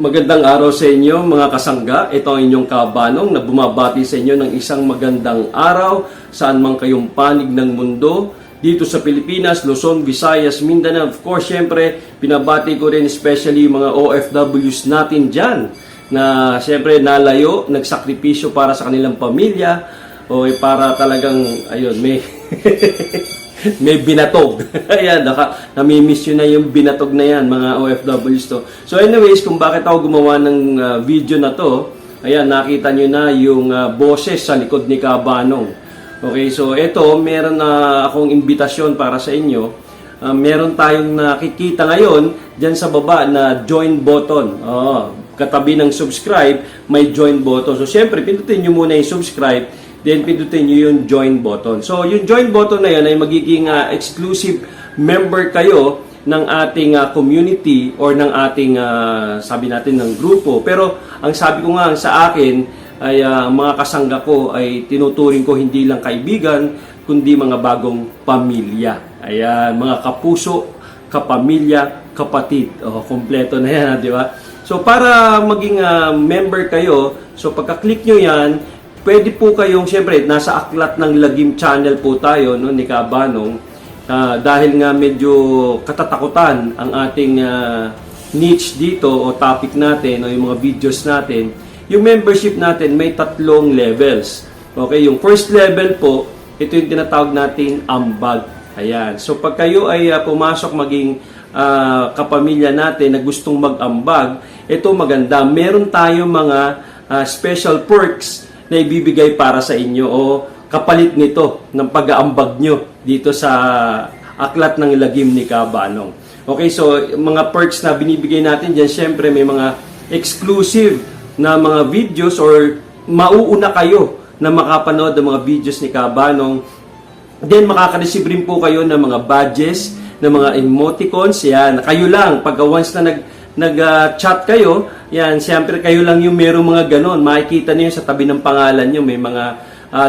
Magandang araw sa inyo mga kasangga. Ito ang inyong kabanong na bumabati sa inyo ng isang magandang araw saan man kayong panig ng mundo. Dito sa Pilipinas, Luzon, Visayas, Mindanao. Of course, syempre, pinabati ko rin especially yung mga OFWs natin dyan na syempre nalayo, nagsakripisyo para sa kanilang pamilya o para talagang, ayun, may... may binatog. Ayan, namimiss nyo na yung binatog na yan, mga OFWs to. So anyways, kung bakit ako gumawa ng video na to, ayan, nakita nyo na yung boses sa likod ni Kabanong. Okay, so ito, meron na akong imbitasyon para sa inyo. Meron tayong nakikita ngayon dyan sa baba na join button. Katabi ng subscribe, may join button. So syempre, pindutin nyo muna yung subscribe, then pindutin nyo yung join button. So, yung join button na yan ay magiging exclusive member kayo ng ating community or ng ating, sabi natin, ng grupo. Pero, ang sabi ko nga sa akin, ay mga kasangga ko ay tinuturing ko hindi lang kaibigan, kundi mga bagong pamilya. Ayan, mga kapuso, kapamilya, kapatid. Kompleto na yan, di ba? So, para maging member kayo, so pagka-click nyo yan, pwede po kayong, siyempre, nasa Aklat ng Lagim channel po tayo, no, ni Kabanong. Dahil nga medyo katatakutan ang ating niche dito o topic natin o yung mga videos natin. Yung membership natin may 3 levels. Okay, yung first level po, ito yung tinatawag nating ambag. Ayan. So, pag kayo ay pumasok maging kapamilya natin na gustong mag-ambag, ito maganda. Meron tayong mga special perks na ibibigay para sa inyo o kapalit nito ng pag-aambag nyo dito sa Aklat ng Lagim ni Kabanong. Okay, so mga perks na binibigay natin dyan, syempre may mga exclusive na mga videos or mauuna kayo na makapanood ng mga videos ni Kabanong. Then makaka-receive rin po kayo ng mga badges, ng mga emoticons. Yan, kayo lang, pagka once na nag-chat kayo, yan, siyempre kayo lang yung merong mga ganon. Makikita niyo sa tabi ng pangalan niyo, may mga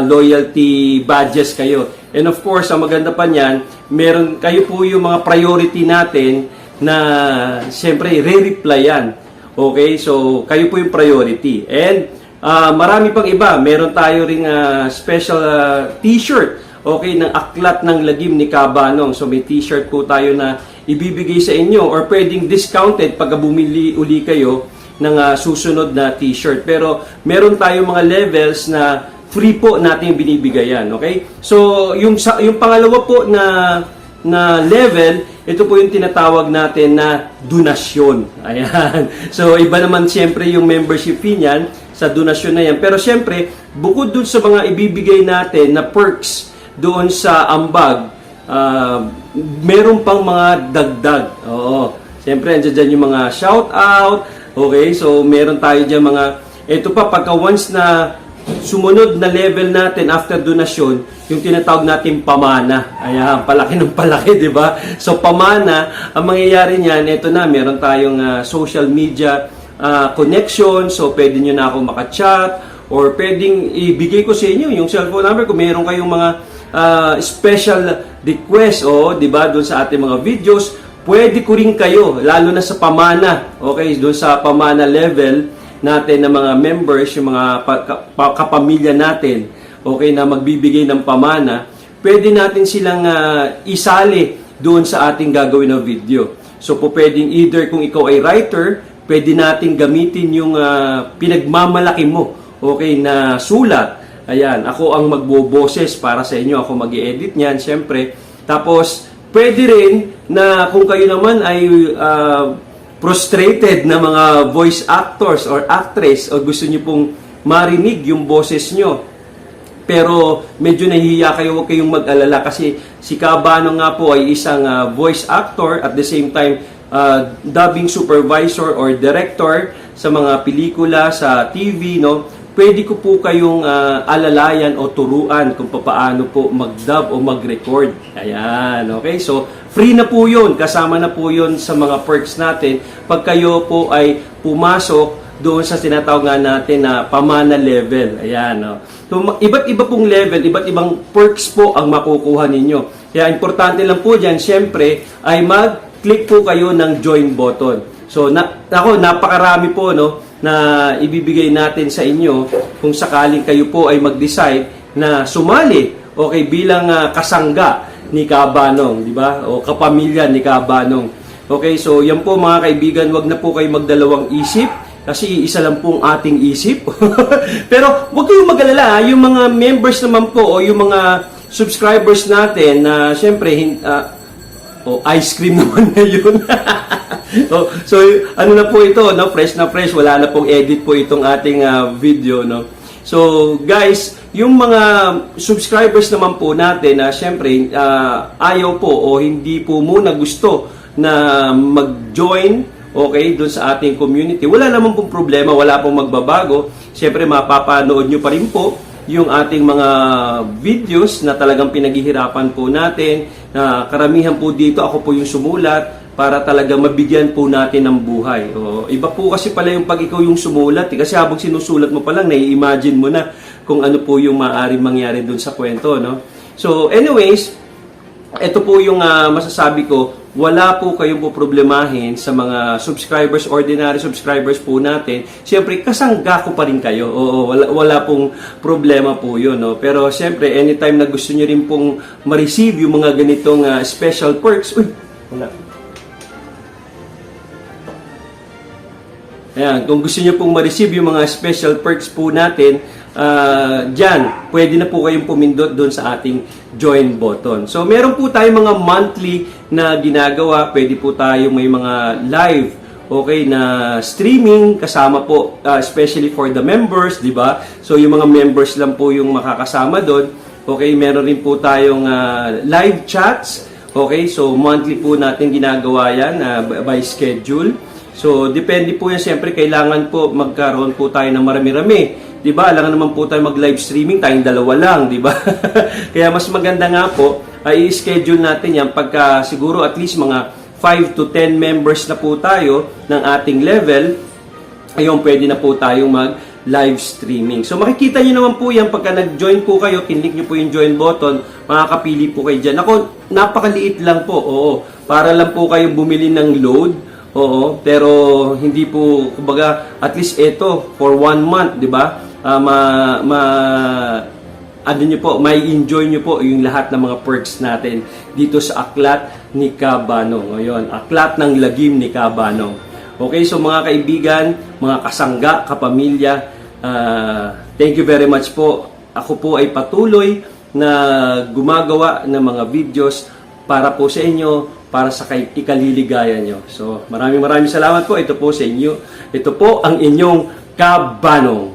loyalty badges kayo. And of course, ang maganda pa niyan, meron kayo po yung mga priority natin na siyempre re-reply yan. Okay, so kayo po yung priority. And marami pang iba. Meron tayo ring special t-shirt, okay, ng Aklat ng Lagim ni Kabanong. So may t-shirt po tayo na ibibigay sa inyo or pwedeng discounted pag bumili uli kayo ng susunod na t-shirt. Pero meron tayong mga levels na free po natin binibigayan, okay? So yung pangalawa po na level, ito po yung tinatawag natin na donasyon. Ayan. So iba naman siyempre yung membership fee niyan sa donasyon na yan. Pero siyempre, bukod dun sa mga ibibigay natin na perks doon sa ambag, meron pang mga dagdag. Oo. Siyempre, andyan yung mga shout out. Okay, so meron tayo dyan mga, ito pa, pagka once na sumunod na level natin after donasyon, yung tinatawag natin pamana. Ayan, palaki ng palaki, di ba? So pamana, ang mangyayari niyan, ito na, meron tayong social media connection. So pwede nyo na ako makachat or pwedeng ibigay ko sa inyo yung cellphone number kung meron kayong mga special request, di ba, doon sa ating mga videos. Pwede ko rin kayo, lalo na sa pamana, okay, doon sa pamana level natin ng mga members, yung mga kapamilya natin, okay, na magbibigay ng pamana, pwede natin silang isali doon sa ating gagawin na video. So, po pwedeng either kung ikaw ay writer, pwede natin gamitin yung pinagmamalaki mo, okay, na sulat. Ayan, ako ang magboboses para sa inyo, ako mag-i-edit niyan, syempre. Tapos, pwede rin na kung kayo naman ay frustrated na mga voice actors or actress o gusto niyo pong marinig yung boses nyo, pero medyo nahihiya kayo, huwag kayong mag-alala kasi si Kabanong nga po ay isang voice actor at the same time dubbing supervisor or director sa mga pelikula, sa TV, no? Pwede ko po kayong alalayan o turuan kung paano po mag-dub o mag-record. Ayan, okay? So, free na po yun. Kasama na po yun sa mga perks natin. Pag kayo po ay pumasok doon sa tinatawag nga natin na pamana level. Ayan, no? So, iba't iba pong level, iba't ibang perks po ang makukuha ninyo. Kaya importante lang po dyan, syempre, ay mag-click po kayo ng join button. So, napakarami po, no, na ibibigay natin sa inyo kung sakaling kayo po ay mag-decide na sumali, okay, bilang kasangga ni Kabanong, di ba? O kapamilya ni Kabanong. Okay, so yan po mga kaibigan, wag na po kayo magdalawang isip kasi isa lang pong ating isip. Pero wag kayong mag-alala, yung mga members naman po o yung mga subscribers natin na syempre ice cream naman na yun. So ano na po ito, no? Fresh na fresh, wala na pong edit po itong ating video, no? So guys, yung mga subscribers naman po natin na syempre ayaw po o hindi po muna gusto na mag-join, okay, doon sa ating community, wala naman pong problema, wala pong magbabago. Syempre mapapanood nyo pa rin po yung ating mga videos na talagang pinaghihirapan po natin, na karamihan po dito ako po yung sumulat para talaga mabigyan po natin ng buhay. O, iba po kasi pala yung pag ikaw yung sumulat, kasi habang sinusulat mo pa lang, nai-imagine mo na kung ano po yung maaaring mangyari dun sa kwento, no? So, anyways, ito po yung masasabi ko, wala po kayong poproblemahin sa mga subscribers, ordinary subscribers po natin. Siyempre, kasangga ko pa rin kayo. Oo, wala pong problema po yun, no? Pero siyempre, anytime na gusto nyo rin pong ma-receive yung mga ganitong special perks, wala. Ayan, kung gusto niyo pong ma-receive yung mga special perks po natin, dyan, pwede na po kayong pumindot doon sa ating join button. So, meron po tayong mga monthly na ginagawa. Pwede po tayo may mga live, okay, na streaming kasama po, especially for the members, di ba? So, yung mga members lang po yung makakasama doon. Okay, meron rin po tayong live chats. Okay, so monthly po natin ginagawa yan by schedule. So, depende po yan. Siyempre, kailangan po magkaroon po tayo ng marami-rami. Diba? Alangan naman po tayo mag-live streaming, tayong dalawa lang, diba? Kaya mas maganda nga po, ay i-schedule natin yan pagka siguro at least mga 5 to 10 members na po tayo ng ating level, ayun, pwede na po tayong mag-live streaming. So, makikita nyo naman po yan pagka nag-join po kayo, kinlik nyo po yung join button, makakapili po kayo dyan. Ako, napakaliit lang po, oo. Para lang po kayong bumili ng load. Oo, pero hindi po, kumbaga, at least ito, for 1 month, di ba? Ano nyo po, may enjoy nyo po yung lahat ng mga perks natin dito sa Aklat ni Kabanong. Ngayon, Aklat ng Lagim ni Kabanong. Okay, so mga kaibigan, mga kasangga, kapamilya, thank you very much po. Ako po ay patuloy na gumagawa ng mga videos para po sa inyo, para sa ikaliligaya nyo. So, maraming salamat po. Ito po sa inyo. Ito po ang inyong Kabanong.